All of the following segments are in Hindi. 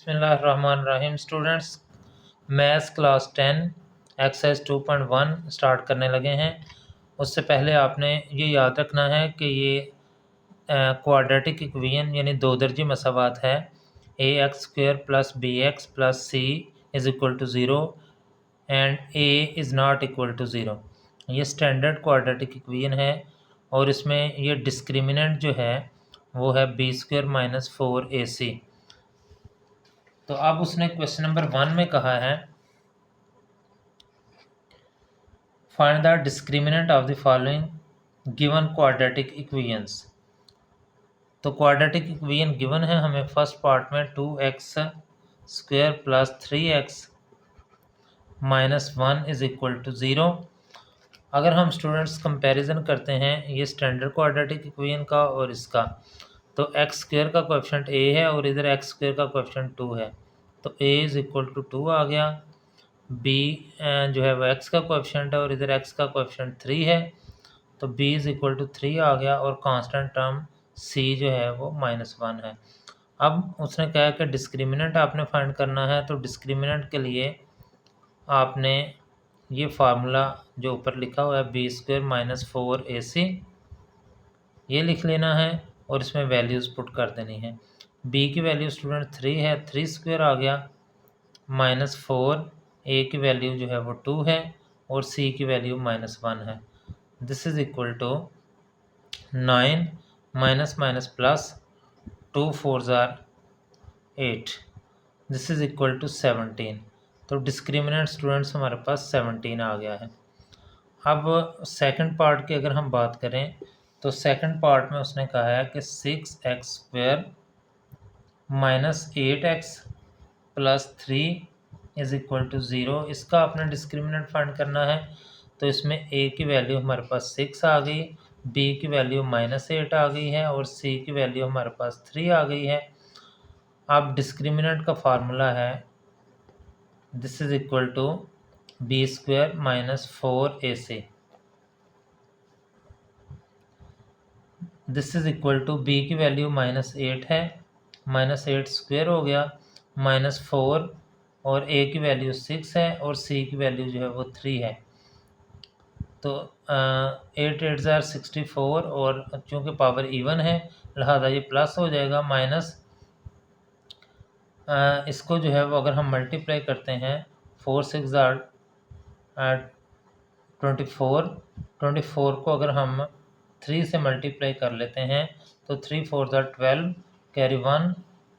बिस्मिल्लाहिर्रहमानिर्रहीम। Students, maths class 10 exercise 2.1 start करने लगे हैं। उससे पहले आपने ये याद रखना है कि ये क्वाड्रेटिक इक्वेशन यानी दो दर्जी मसावात है। A x square plus b x plus c is equal to zero and a is not equal to zero. ये स्टैंडर्ड क्वाड्रेटिक इक्वेशन है और इसमें ये डिस्क्रिमिनेंट जो है वो है बी स्क्वेयर माइनस 4ac। तो अब उसने क्वेश्चन नंबर 1 में कहा है find the discriminant of the following given quadratic equations. तो क्वाड्रेटिक इक्वेशन गिवन है हमें फर्स्ट पार्ट में 2x square plus 3x minus 1 is equal to zero. अगर हम स्टूडेंट्स कंपैरिजन करते हैं ये स्टैंडर्ड क्वाड्रेटिक इक्वेशन का और इसका, तो एक्स स्क्वायर का कोएफिशिएंट a है और इधर एक्स स्क्वायर का कोएफिशिएंट 2 है, तो a इज़ इक्वल टू 2 आ गया। b जो है वो x का कोएफिशिएंट है और इधर x का कोएफिशिएंट 3 है, तो b इज़ इक्वल टू 3 आ गया और कांस्टेंट टर्म c जो है वो -1 है। अब उसने कहा कि डिस्क्रिमिनेंट आपने फाइंड करना है, तो डिस्क्रिमिनेंट के लिए आपने ये फार्मूला जो ऊपर लिखा हुआ है बी स्क्वायर माइनस 4ac ये लिख लेना है और इसमें वैल्यूज़ पुट कर देनी है। b की वैल्यू स्टूडेंट 3 है, 3 स्क्वायर आ गया माइनस 4, a की वैल्यू जो है वो 2 है और c की वैल्यू -1 है। This is equal to 9 minus minus plus 2 4 ज़ार 8, दिस इज़ इक्वल टू 17। तो डिस्क्रिमिनेंट स्टूडेंट्स हमारे पास 17 आ गया है। अब सेकंड पार्ट की अगर हम बात करें तो सेकंड पार्ट में उसने कहा है कि 6x square minus 8x plus 3 is equal to zero. इसका आपने डिस्क्रिमिनेंट फाइंड करना है, तो इसमें a की वैल्यू हमारे पास 6 आ गई, b की वैल्यू -8 आ गई है और c की वैल्यू हमारे पास 3 आ गई है। अब डिस्क्रिमिनेंट का फार्मूला है this is equal to B square minus 4ac, this is equal to b की वैल्यू -8 है, -8 स्क्वायर हो गया -4 और a की वैल्यू 6 है और c की वैल्यू जो है वो 3 है। तो 8 8 ज़ार 64 और चूँकि पावर इवन है लिहाजा ये प्लस हो जाएगा माइनस इसको जो है वो अगर हम मल्टीप्लाई करते हैं 4 6 ज़ार 24 को अगर हम 3 से मल्टीप्लाई कर लेते हैं तो 3 4 ज़ार 12 कैरी 1,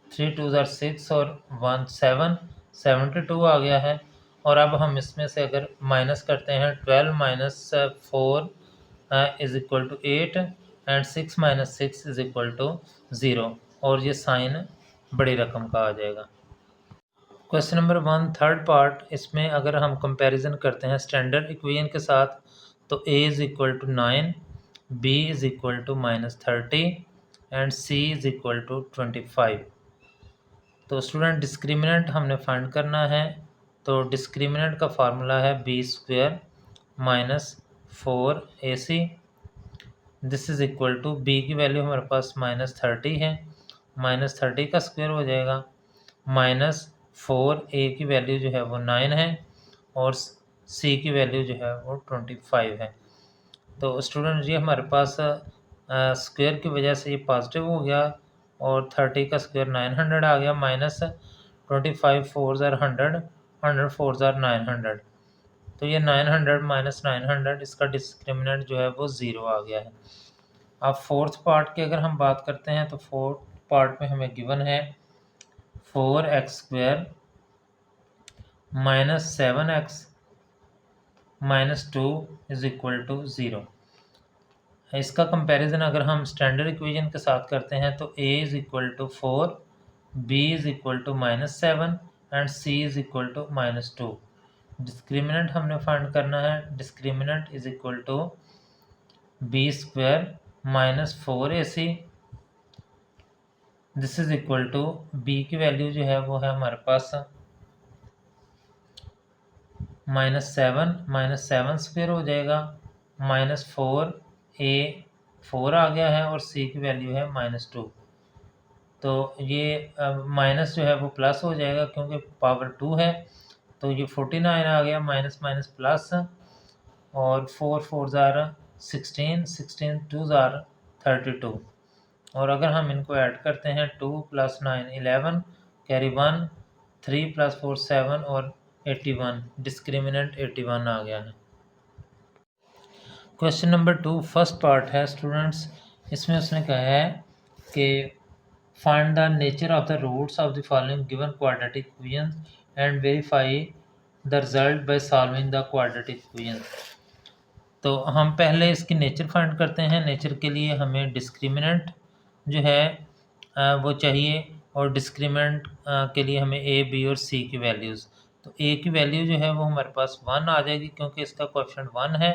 3 2 ज़ार 6 और 1 7, 72 आ गया है। और अब हम इसमें से अगर माइनस करते हैं 12 minus 4 is equal to 8 and 6 minus 6 is equal to 0 और ये साइन बड़ी रकम का आ जाएगा। क्वेश्चन नंबर 1 थर्ड पार्ट, इसमें अगर हम कंपैरिजन करते हैं स्टैंडर्ड इक्वेशन के साथ, तो a is equal to 9, b is equal to -30 and c is equal to 25। तो स्टूडेंट डिस्क्रिमिनेंट हमने फाइंड करना है, तो डिस्क्रिमिनेंट का फार्मूला है b square minus 4ac, this is equal to b की वैल्यू हमारे पास -30 है, -30 का स्क्वायर हो जाएगा -4, a की वैल्यू जो है वो 9 है और c की वैल्यू जो है वो 25 है। तो स्टूडेंट ये हमारे पास स्क्वायर की वजह से ये पॉजिटिव हो गया और 30 का स्क्वायर 900 आ गया माइनस 25 4 ज़ार 100, 100 4 ज़ार 900, तो ये 900 माइनस 900 इसका डिस्क्रिमिनेंट जो है वो 0 आ गया है। अब फोर्थ पार्ट की अगर हम बात करते हैं तो फोर्थ पार्ट में हमें गिवन है 4x square minus 7x minus 2 is equal to 0। इसका कंपैरिजन अगर हम स्टैंडर्ड इक्वेशन के साथ करते हैं तो a is equal to 4, b is equal to -7 and c is equal to -2। Discriminant हमने फाइंड करना है, discriminant is equal to B square minus 4ac, this is equal to b की वैल्यू जो है वो है हमारे पास -7 स्क्वायर हो जाएगा -4, a 4 आ गया है और c की वैल्यू है -2। तो ये माइनस जो है वो प्लस हो जाएगा क्योंकि पावर 2 है, तो ये 49 आ गया, माइनस माइनस प्लस, और 4 4 ज़ार 16, 16 2 ज़ार 32, और अगर हम इनको ऐड करते हैं 2 + 9 11, कैरी 1, 3 + 4 7 और 81, डिस्क्रिमिनेंट 81 आ गया है। क्वेश्चन नंबर 2 फर्स्ट पार्ट है स्टूडेंट्स, इसमें उसने कहा है कि find the nature of the roots of the following given quadratic equation and verify the result by solving the quadratic equation. तो हम पहले इसकी नेचर फाइंड करते हैं। नेचर के लिए हमें डिस्क्रिमिनेंट जो है वो चाहिए, और डिस्क्रिमिनेंट के लिए हमें ए, बी और सी की वैल्यूज़। तो ए की वैल्यू जो है वो हमारे पास 1 आ जाएगी क्योंकि इसका कोएफिशिएंट 1 है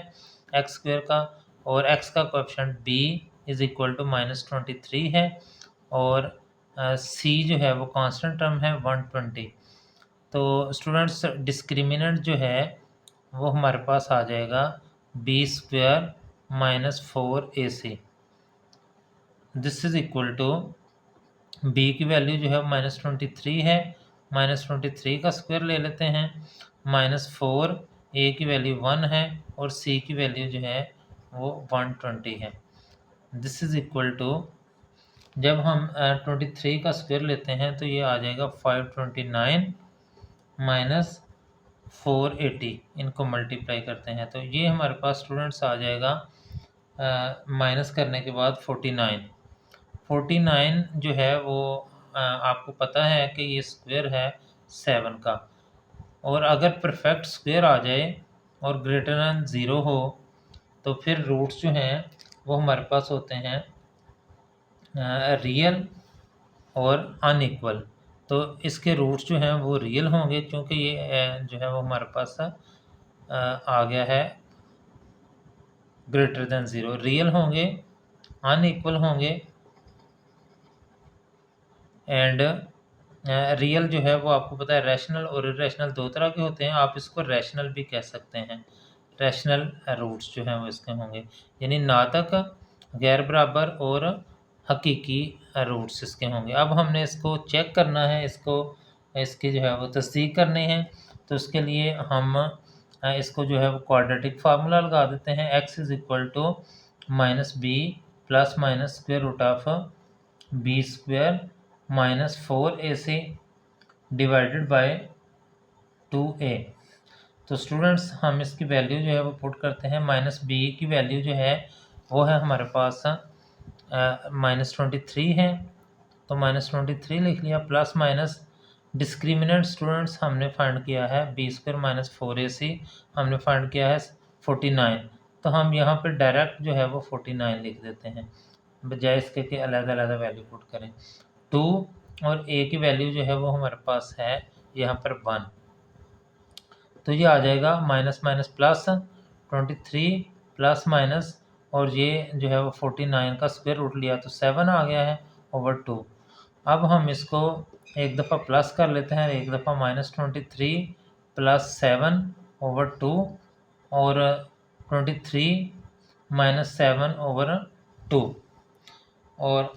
एक्स स्क्वायर का, और एक्स का coefficient b is equal to -23 है, और सी जो है वो कांस्टेंट टर्म है 120। तो स्टूडेंट्स डिस्क्रिमिनेंट जो है वो हमारे पास आ जाएगा b² - 4ac। This is equal to b की वैल्यू जो है -23 है, -23 का स्क्वायर ले लेते हैं, -4, a की वैल्यू 1 है और c की वैल्यू जो है वो 120 है। दिस इज इक्वल टू, जब हम 23 का स्क्वायर लेते हैं तो ये आ जाएगा 529 माइनस 480, इनको मल्टीप्लाई करते हैं तो ये हमारे पास स्टूडेंट्स आ जाएगा माइनस करने के बाद 49 जो है वो आपको पता है कि ये स्क्वायर है 7 का, और अगर परफेक्ट स्क्वायर आ जाए और ग्रेटर दैन 0 हो तो फिर रूट्स जो हैं वो हमारे पास होते हैं रियल और अनइक्वल। तो इसके रूट्स जो हैं वो रियल होंगे क्योंकि ये जो है वो हमारे पास आ गया है ग्रेटर दैन 0, रियल होंगे, अनइक्वल होंगे, एंड रियल जो है वो आपको पता है रैशनल और इरेशनल दो तरह के होते हैं, आप इसको रैशनल भी कह सकते हैं। रैशनल रूट्स जो हैं वो इसके होंगे, यानी नातक, गैर बराबर और हकीकी रूट्स इसके होंगे। अब हमने इसको चेक करना है, इसकी जो है वो तस्दीक करनी है, तो इसके लिए हम इसको जो है वो क्वाड्रेटिक फार्मूला लगा देते हैं। x is equal to -b plus minus square root of b² -4ac divided by 2a। तो स्टूडेंट्स हम इसकी वैल्यू जो है वो पुट करते हैं। -b की वैल्यू जो है वो है हमारे पास -23 है, तो -23 लिख लिया, प्लस माइनस डिस्क्रिमिनेंट स्टूडेंट्स हमने फाइंड किया है b² -4ac, हमने फाइंड किया है 49, तो हम यहाँ पे डायरेक्ट जो है वो 49 लिख देते हैं बजाय इसके कि अलग-अलग वैल्यू पुट करें। 2 और a की वैल्यू जो है वो हमारे पास है यहाँ पर 1, तो ये आ जाएगा minus minus plus 23 plus minus, और ये जो है वो 49 का स्क्वायर रूट लिया तो 7 आ गया है ओवर 2। अब हम इसको एक दफ़ा प्लस कर लेते हैं, एक दफ़ा -23 प्लस 7 ओवर 2 और 23 - 7 ओवर 2, और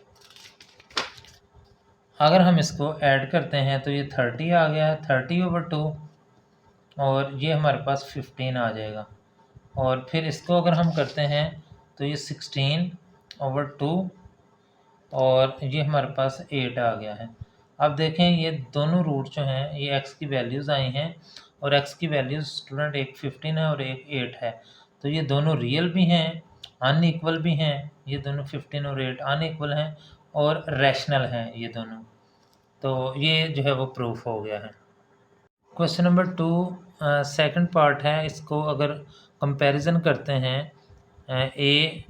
अगर हम इसको ऐड करते हैं तो ये 30 आ गया है, 30 ओवर 2, और ये हमारे पास 15 आ जाएगा, और फिर इसको अगर हम करते हैं तो ये 16 ओवर 2 और ये हमारे पास 8 आ गया है। अब देखें ये दोनों रूट जो हैं ये x की वैल्यूज़ आई हैं, और x की वैल्यूज़ स्टूडेंट एक 15 है और एक 8 है, तो ये दोनों रियल भी हैं, अनइक्वल भी हैं, ये दोनों 15 और 8 अनइक्वल हैं और रैशनल हैं ये दोनों। तो ये जो है वो प्रूफ हो गया है। क्वेश्चन नंबर 2 सेकंड पार्ट है, इसको अगर कंपैरिजन करते हैं a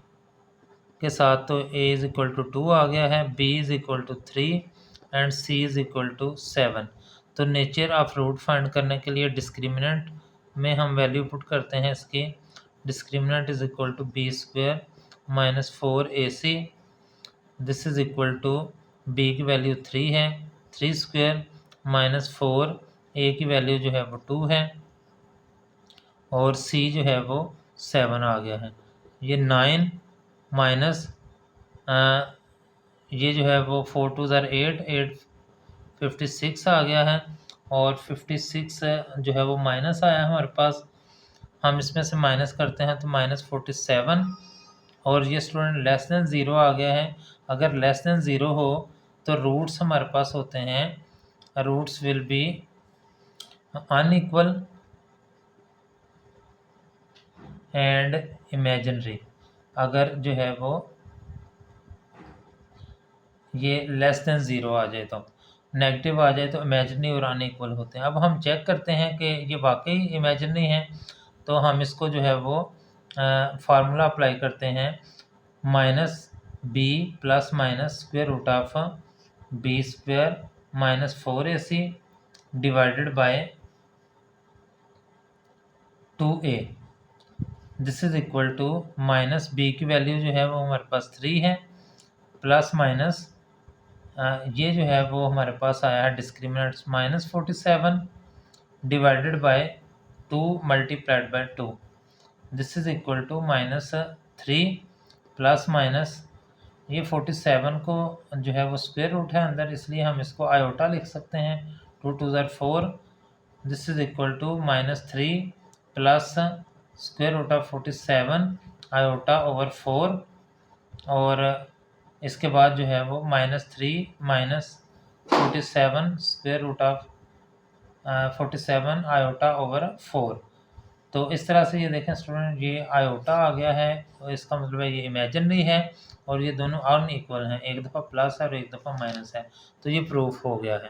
के साथ तो a इज़ इक्वल टू 2 आ गया है, b is equal to 3 and c is equal to 7। तो नेचर ऑफ रूट फाइंड करने के लिए डिस्क्रिमिनेंट में हम वैल्यू पुट करते हैं इसकी। Discriminant is equal to b² -4ac, this is equal to b की वैल्यू 3 है, 3² -4, a की वैल्यू जो है वो 2 है, और c जो है वो 7 आ गया है। ये 9 माइनस ये जो है वो 4 2 ज़ार 8, 856 आ गया है, और 56 जो है वो माइनस आया है हमारे पास। हम इसमें से माइनस करते हैं तो -47, और ये स्टूडेंट लेस देन ज़ीरो आ गया है। अगर लेस देन ज़ीरो हो तो रूट्स हमारे पास होते हैं, roots will be unequal and imaginary. अगर जो है वो ये लेस देन ज़ीरो आ जाए तो, नेगेटिव आ जाए तो इमेजिनरी और अनइक्वल होते हैं। अब हम चेक करते हैं कि ये वाकई इमेजिनरी है, तो हम इसको जो है वो फार्मूला अप्लाई करते हैं, -b plus minus square root of b square -4ac divided by 2a। This is equal to minus b की वैल्यू जो है वो हमारे पास 3 है, प्लस माइनस ये जो है वो हमारे पास आया है discriminants -47 divided by 2 multiplied by 2। This is equal to -3 plus minus ये 47 को जो है वो स्क्वायर रूट है अंदर, इसलिए हम इसको आयोटा लिख सकते हैं। 2 2 ज़ार 4, this is equal to -3 plus square root of 47 iota over 4, और इसके बाद जो है वो -3 minus 47 square root of 47 iota over 4। तो इस तरह से ये देखें स्टूडेंट, ये आयोटा आ गया है, तो इसका मतलब है ये इमेजिनरी है, और ये दोनों अनइक्वल हैं, एक दफ़ा प्लस है और एक दफ़ा माइनस है, तो ये प्रूफ हो गया है।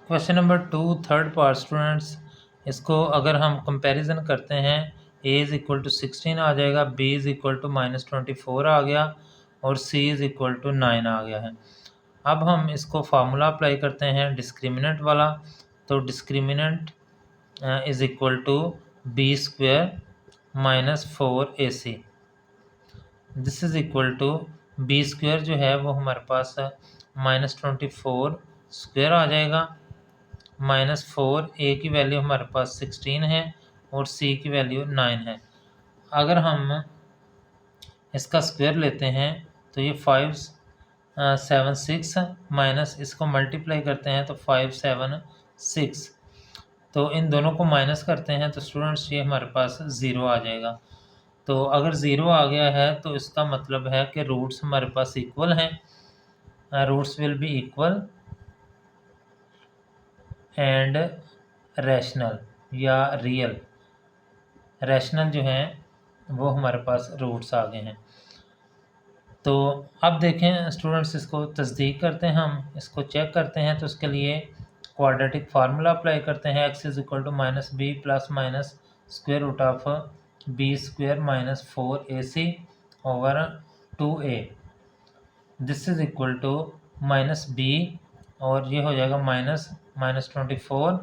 Question number 2 third part students, इसको अगर हम कंपैरिजन करते हैं, a इज़ इक्वल टू 16 आ जाएगा, b इज़ इक्वल टू -24 आ गया, और c इज़ इक्वल टू 9 आ गया है। अब हम इसको फार्मूला अप्लाई करते हैं डिस्क्रिमिनेंट वाला, तो discriminant is equal to b square -4ac। This is equal to b square जो है वो हमारे पास -24 स्क्वायर आ जाएगा, -4 a की वैल्यू हमारे पास 16 है और c की वैल्यू 9 है। अगर हम इसका स्क्वायर लेते हैं तो ये 576 माइनस इसको मल्टीप्लाई करते हैं तो 576, तो इन दोनों को माइनस करते हैं तो स्टूडेंट्स ये हमारे पास ज़ीरो आ जाएगा। तो अगर ज़ीरो आ गया है तो इसका मतलब है कि रूट्स हमारे पास इक्वल हैं, roots will be equal and rational या रियल। रैशनल जो हैं वो हमारे पास रूट्स आ गए हैं। तो अब देखें स्टूडेंट्स, इसको तस्दीक करते हैं, हम इसको चेक करते हैं, तो उसके लिए क्वाड्रेटिक फार्मूला अप्लाई करते हैं। x is equal to -b plus minus square root of b square -4ac over 2a। This is equal to -b, और ये हो जाएगा -24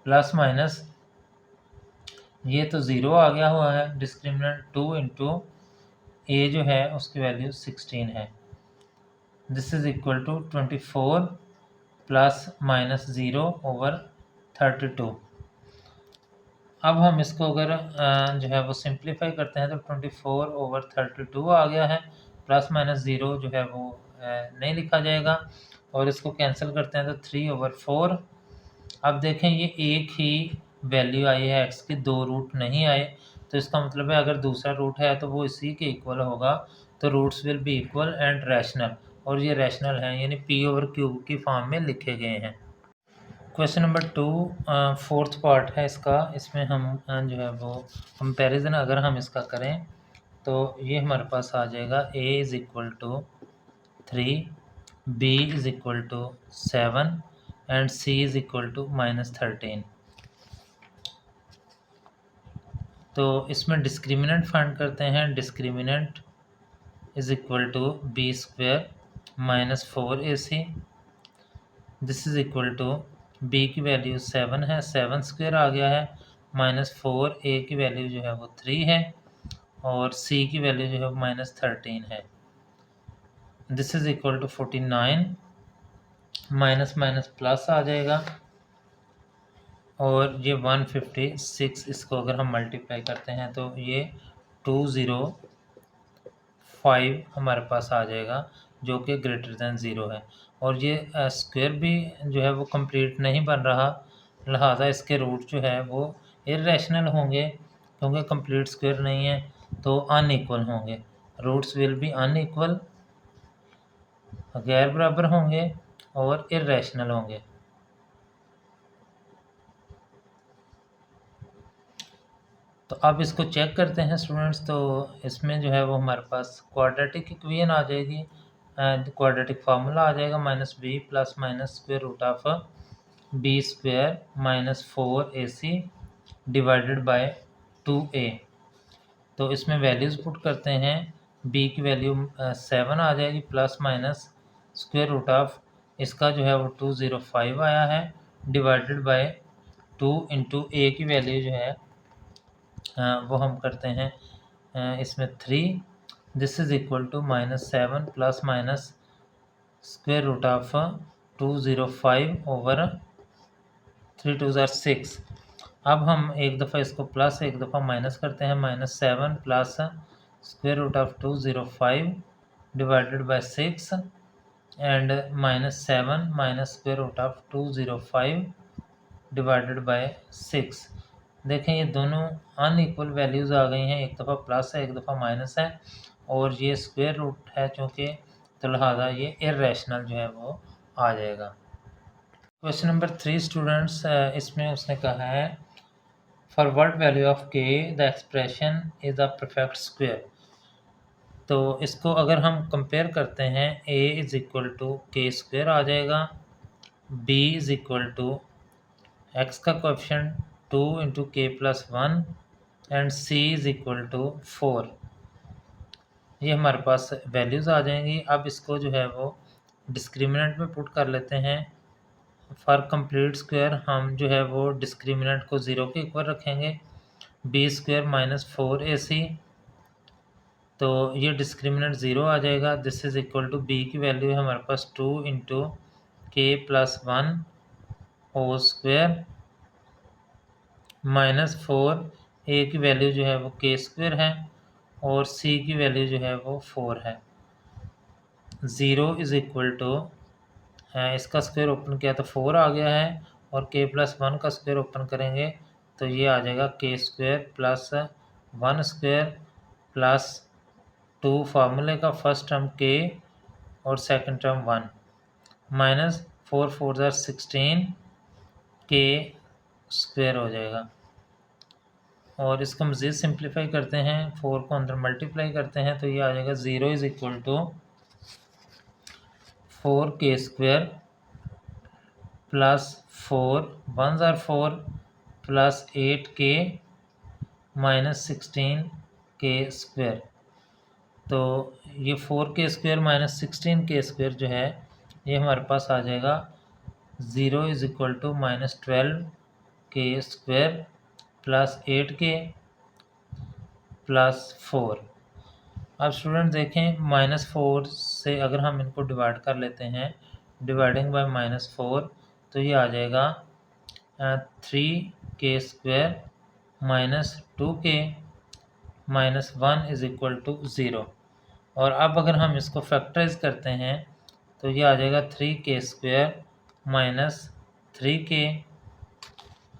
प्लस माइनस ये तो ज़ीरो आ गया हुआ है, डिस्क्रिमिनेंट 2 इंटू a जो है उसकी वैल्यू 16 है। This is equal to 24 plus minus zero over 32। अब हम इसको अगर जो है वो सिंप्लीफाई करते हैं तो 24 ओवर 32 आ गया है, प्लस माइनस ज़ीरो जो है वो नहीं लिखा जाएगा, और इसको कैंसिल करते हैं तो 3 ओवर 4। अब देखें ये एक ही वैल्यू आई है x की, दो रूट नहीं आए, तो इसका मतलब है अगर दूसरा रूट है तो वो इसी के इक्वल होगा, तो roots will be equal and rational, और ये रैशनल हैं यानी p ओवर q की फॉर्म में लिखे गए हैं। क्वेश्चन नंबर 2 फोर्थ पार्ट है इसका, इसमें हम जो है वो कंपैरिजन अगर हम इसका करें तो ये हमारे पास आ जाएगा a is equal to 3, b is equal to 7 and c is equal to -13। तो इसमें डिस्क्रिमिनेंट फाइंड करते हैं। Discriminant is equal to b square -4ac। This is equal to b की वैल्यू 7 है, 7 स्क्वायर आ गया है, -4a की वैल्यू जो है वो 3 है, और c की वैल्यू जो है -13 है। This is equal to 49, minus minus plus आ जाएगा, और ये 156, इसको अगर हम मल्टीप्लाई करते हैं तो ये 205 हमारे पास आ जाएगा। जो कि ग्रेटर दैन 0 है। और ये स्क्वायर भी जो है वो कंप्लीट नहीं बन रहा, लिहाजा इसके रूट जो है वो इरेशनल होंगे, क्योंकि कंप्लीट स्क्वायर नहीं है तो अनइक्वल होंगे। रूट्स विल बी अनइक्वल, गैर बराबर होंगे और इरेशनल होंगे। तो अब इसको चेक करते हैं स्टूडेंट्स। तो इसमें जो है वो हमारे पास क्वाड्रेटिक इक्वेशन आ जाएगी, क्वाड्रेटिक फार्मूला आ जाएगा -b plus minus square root of b square minus 4ac divided by 2a। तो इसमें वैल्यूज़ पुट करते हैं, b की वैल्यू 7 आ जाएगी plus minus square root of इसका जो है वो 205 आया है डिवाइडेड बाय 2 इंटू a की वैल्यू जो है वो हम करते हैं इसमें 3, this is equal to -7 plus minus square root of 205 over 3 2 ज़ार 6। अब हम एक दफ़ा इसको प्लस एक दफ़ा माइनस करते हैं, -7 plus square root of 205 divided by 6 and -7 minus square root of 205 divided by 6। देखें ये दोनों अनइक्वल वैल्यूज़ आ गई हैं, एक दफ़ा प्लस है एक दफ़ा माइनस है, और ये स्क्वायर रूट है चूँकि, तो लिहाजा ये इरेशनल जो है वो आ जाएगा। क्वेश्चन नंबर 3 स्टूडेंट्स, इसमें उसने कहा है for what value of k the expression is a perfect square. तो इसको अगर हम कंपेयर करते हैं, a is equal to k square आ जाएगा, b is equal to x का coefficient 2 into k plus 1 and c is equal to 4। ये हमारे पास वैल्यूज़ आ जाएंगी। अब इसको जो है वो डिस्क्रिमिनेंट में पुट कर लेते हैं। फॉर कंप्लीट स्क्वायर हम जो है वो डिस्क्रिमिनेंट को 0 के इक्वल रखेंगे, b स्क्वायर माइनस 4ac, तो ये डिस्क्रिमिनेंट 0 आ जाएगा। This is equal to b की वैल्यू है हमारे पास 2 into k plus 1 whole square -4, a की वैल्यू जो है वो के स्क्वायर है और c की वैल्यू जो है वो 4 है। 0 इज़ इक्वल टू इसका स्क्वायर ओपन किया तो 4 आ गया है, और के प्लस 1 का स्क्वायर ओपन करेंगे तो ये आ जाएगा के स्क्वायर प्लस 1 स्क्वायर प्लस 2 फार्मूले का फर्स्ट टर्म के और सेकंड टर्म 1 माइनस 4 4 ज़ार 16 के स्क्वायर हो जाएगा। और इसको मज़ीद सिंप्लीफाई करते हैं, 4 को अंदर मल्टीप्लाई करते हैं तो ये आ जाएगा 0 इज़ इक्वल टू 4 के स्क्वायर प्लस 4 1 ज़ार 4 प्लस 8 के माइनस 16 के स्क्वायर। तो ये 4 के स्क्वायर माइनस 16 के स्क्वायर जो है ये हमारे पास आ जाएगा 0 इज़ इक्वल टू -12 के स्क्वायर प्लस 8 के प्लस 4। अब स्टूडेंट देखें, -4 से अगर हम इनको डिवाइड कर लेते हैं, डिवाइडिंग बाय -4, तो ये आ जाएगा 3 के स्क्वायर माइनस 2 के माइनस 1 इज़ इक्वल टू 0। और अब अगर हम इसको फैक्टराइज करते हैं तो ये आ जाएगा 3 के स्क्वायर माइनस 3 के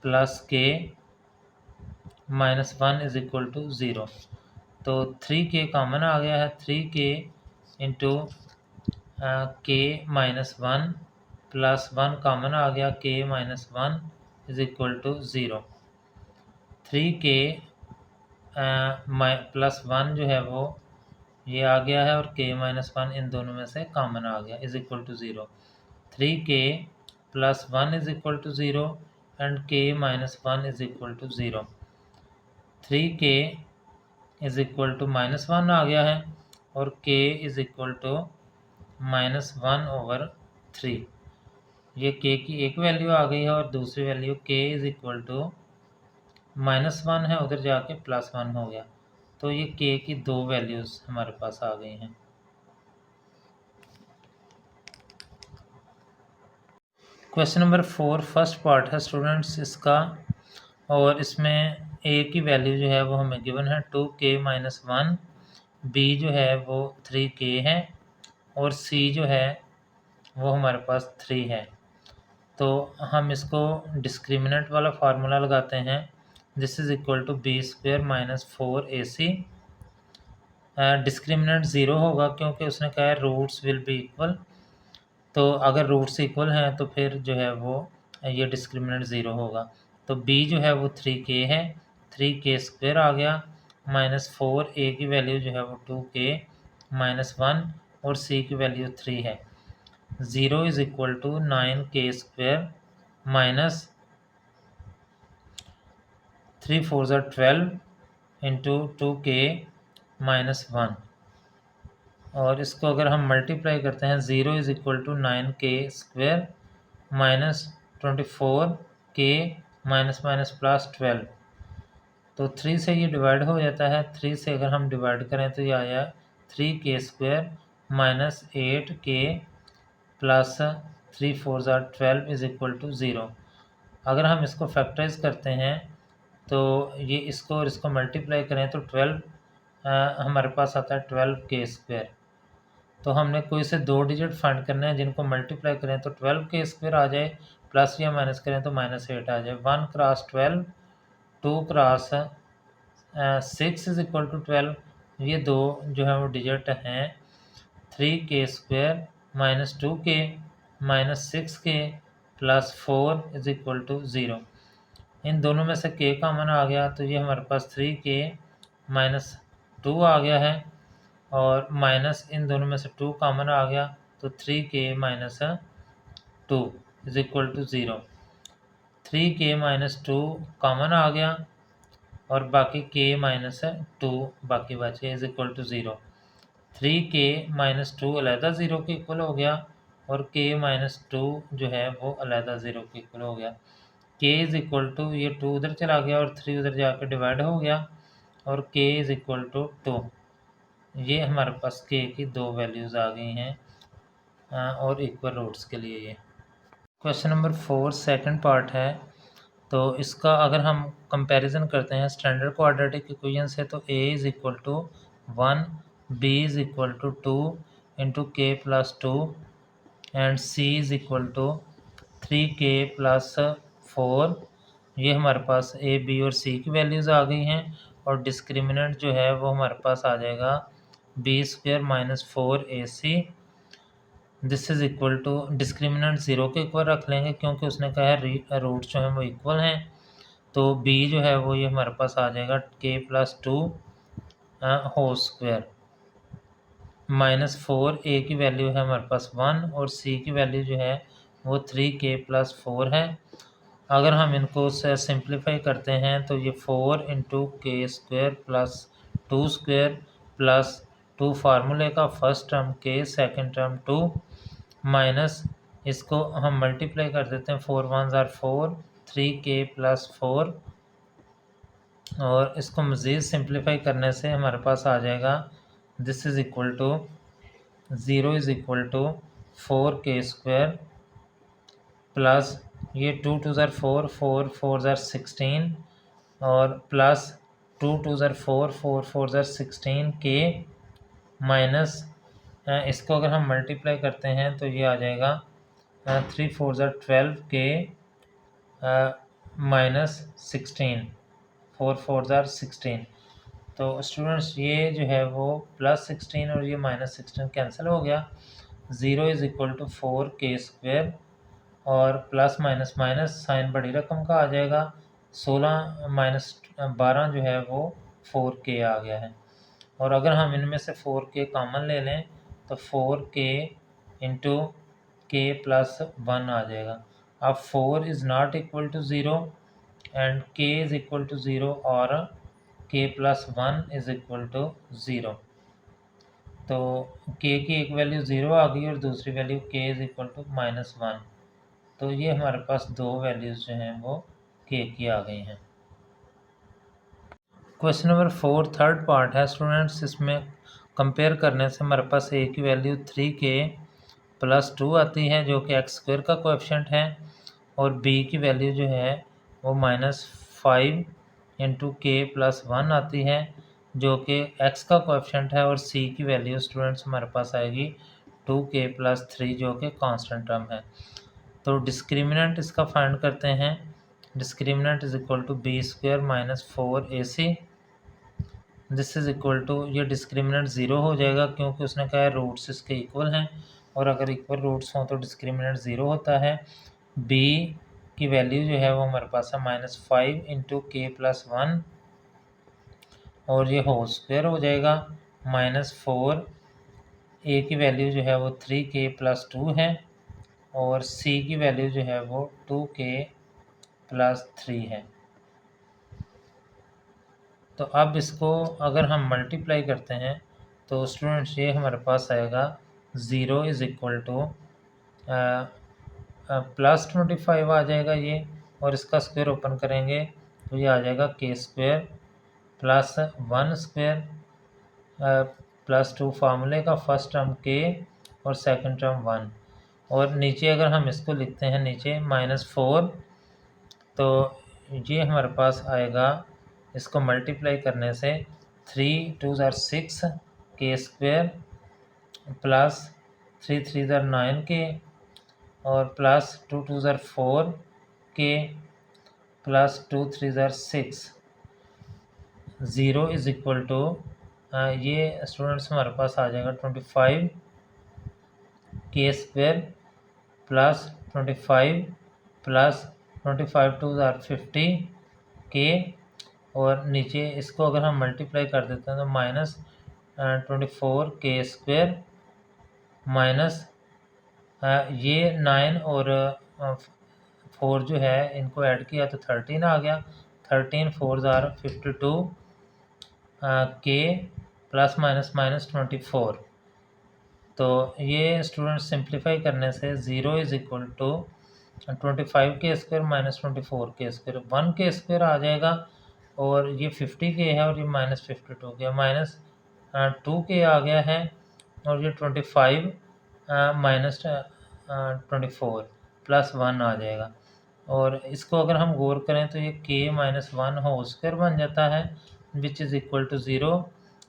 प्लस के माइनस 1 इज़ इक्वल टू 0। तो 3 के कॉमन आ गया है, 3 के इंटू के माइनस 1 प्लस 1 कॉमन आ गया, के minus 1 is equal to 0। 3 k plus 1 जो है वो ये आ गया है, और के माइनस 1 इन दोनों में से कॉमन आ गया, is equal to 0। 3 k plus 1 is equal to 0 and k minus 1 is equal to 0। 3 के इज़ इक्वल टू -1 आ गया है, और के इज़ इक्वल टू -1 ओवर 3। ये के की एक वैल्यू आ गई है और दूसरी वैल्यू के इज़ इक्वल टू -1 है, उधर जाके +1 हो गया, तो ये के की दो वैल्यूज़ हमारे पास आ गई हैं। क्वेश्चन नंबर 4 फर्स्ट पार्ट है स्टूडेंट्स इसका, और इसमें ए की वैल्यू जो है वो हमें गिवन है 2k - 1, बी जो है वो 3k है, और सी जो है वो हमारे पास 3 है। तो हम इसको डिस्क्रिमिनेंट वाला फार्मूला लगाते हैं। This is equal to b square minus 4ac। Discriminant 0 होगा क्योंकि उसने कहा है रूट्स विल बी इक्वल। तो अगर रूट्स इक्वल हैं तो फिर जो है वो ये डिस्क्रिमिनेंट 0 होगा। तो b जो है वो 3k है, 3k स्क्वेयर आ गया, माइनस 4a की वैल्यू जो है वो 2k माइनस 1 और c की वैल्यू 3 है। 0 is equal to 9k square minus 3 4 ज़ा 12 इंटू 2k माइनस 1। और इसको अगर हम मल्टीप्लाई करते हैं 0 is equal to 9k square minus 24k minus minus plus 12। तो 3 से ये डिवाइड हो जाता है, 3 से अगर हम डिवाइड करें तो ये आया 3k square minus 8k plus 3 4 ज़ा 12 इज इक्वल टू 0। अगर हम इसको फैक्टराइज करते हैं तो ये इसको और इसको मल्टीप्लाई करें तो 12 हमारे पास आता है 12k स्क्वेयर। तो हमने कोई से 2 डिजिट फाइंड करने हैं जिनको मल्टीप्लाई करें तो 12k स्क्वेयर आ जाए, प्लस या माइनस करें तो -8 आ जाए। 1 cross 12, 2 cross 6 is equal to 12। ये दो जो है वो डिजिट हैं। 3k square minus 2k minus 6k plus 4 is equal to 0। इन दोनों में से k कॉमन आ गया तो ये हमारे पास 3k माइनस 2 आ गया है, और माइनस इन दोनों में से 2 कॉमन आ गया तो 3k minus 2 is equal to 0। 3k minus 2 common आ गया और बाकी k माइनस 2 बाकी बचे is equal to 0। 3k minus 2 अलहदा 0 के इक्वल हो गया और k माइनस 2 जो है वो अलहदा 0 के इक्वल हो गया। k इज इक्वल टू ये 2 उधर चला गया और 3 उधर जाकर डिवाइड हो गया और k इज इक्वल टू 2। ये हमारे पास k की 2 वैल्यूज़ आ गई हैं और इक्वल रूट्स के लिए। ये क्वेश्चन नंबर 4 सेकंड पार्ट है। तो इसका अगर हम कंपैरिजन करते हैं स्टैंडर्ड क्वाड्रेटिक इक्वेशन से तो a is equal to 1, b is equal to 2 into k plus 2 and c is equal to 3k plus 4। ये हमारे पास a, b और c की वैल्यूज़ आ गई हैं और डिस्क्रिमिनेंट जो है वो हमारे पास आ जाएगा b square minus 4ac। This is equal to discriminant 0 के इक्वल रख लेंगे क्योंकि उसने कहा है रूट्स जो हैं वो इक्वल हैं। तो b जो है वो ये हमारे पास आ जाएगा k plus 2 whole square minus 4a की वैल्यू है हमारे पास 1 और c की वैल्यू जो है वो 3k प्लस 4 है। अगर हम इनको सिंप्लीफाई करते हैं तो ये 4 इंटू के स्क्वेयर प्लस 2 स्क्वेयर प्लस 2 फार्मूले का first term k second term 2 minus इसको हम मल्टीप्लाई कर देते हैं 4 1 ज़ार 4 3k प्लस 4 और इसको मज़ीद सिंप्लीफाई करने से हमारे पास आ जाएगा this is equal to 0 is equal to 4k square plus ये 2 2 ज़ार 4 4 4 ज़ार 16 और प्लस 2 2 ज़ार 4 4 4 ज़ार 16 के माइनस इसको अगर हम मल्टीप्लाई करते हैं तो ये आ जाएगा 3 4 ज़ार 12 के माइनस 16 4 4 ज़ार 16। तो स्टूडेंट्स ये जो है वो प्लस 16 और ये माइनस 16 कैंसिल हो गया। 0 is equal to 4k square और प्लस माइनस माइनस साइन बड़ी रकम का आ जाएगा। 16 माइनस 12 जो है वो 4k आ गया है। और अगर हम इनमें से 4k कॉमन ले लें तो 4k इंटू k प्लस 1 आ जाएगा। अब 4 is not equal to 0 and k is equal to 0 और k plus 1 is equal to 0। तो k की एक वैल्यू 0 आ गई और दूसरी value k is equal to -1। तो ये हमारे पास 2 वैल्यूज़ जो हैं वो k की आ गई हैं। क्वेश्चन नंबर 4 थर्ड पार्ट है स्टूडेंट्स। इसमें कंपेयर करने से हमारे पास a की वैल्यू 3k प्लस 2 आती है जो कि एक्स स्क्वायर का कोएफिशिएंट है और b की वैल्यू जो है वो -5 इंटू के प्लस 1 आती है जो कि x का कोएफिशिएंट है और c की वैल्यू स्टूडेंट्स हमारे पास आएगी 2k+3 जो कि कांस्टेंट टर्म है। तो डिस्क्रिमिनेंट इसका फाइंड करते हैं। Discriminant is equal to b² - 4ac। This is equal to, ये डिस्क्रिमिनेंट 0 हो जाएगा क्योंकि उसने कहा है रूट्स इसके इक्वल हैं, और अगर इक्वल रूट्स हों तो डिस्क्रिमिनेंट 0 होता है। b की वैल्यू जो है वो हमारे पास है -5 × k+1, और ये होल स्क्वायर हो जाएगा। -4, a की वैल्यू जो है वो 3k+2 है, और c की वैल्यू जो है वो 2k+3 है। तो अब इसको अगर हम मल्टीप्लाई करते हैं तो स्टूडेंट्स ये हमारे पास आएगा 0 इज़ इक्वल टू +25 आ जाएगा ये, और इसका स्क्वायर ओपन करेंगे तो ये आ जाएगा k² +1² +2 फार्मूले का फर्स्ट टर्म k और सेकंड टर्म 1, और नीचे अगर हम इसको लिखते हैं नीचे -4, तो ये हमारे पास आएगा, इसको मल्टीप्लाई करने से 3 2 6 k² +3 3 9k, और +2 2 4 k +2 3 6। 0 इज इक्वल टू, ये स्टूडेंट्स हमारे पास आ जाएगा 25 k² +25 +25 2 50 k, और नीचे इसको अगर हम मल्टीप्लाई कर देते हैं तो -24 k² माइनस ये 9 और 4 जो है इनको ऐड किया तो 13 आ गया। 13 4 52 k ±24। तो ये स्टूडेंट सिंप्लीफाई करने से 0 is equal to 25 k² -24 k², 1 k² आ जाएगा, और ये 50k है और ये -52k, -2k आ गया है, और ये 25 -24 +1 आ जाएगा। और इसको अगर हम गौर करें तो ये k - 1 होल स्क्वायर बन जाता है, which is equal to 0,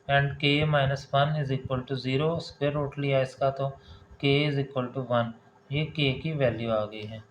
and k - 1 is equal to 0, square root लिया इसका तो k इज इक्वल टू 1, ये k की वैल्यू आ गई है।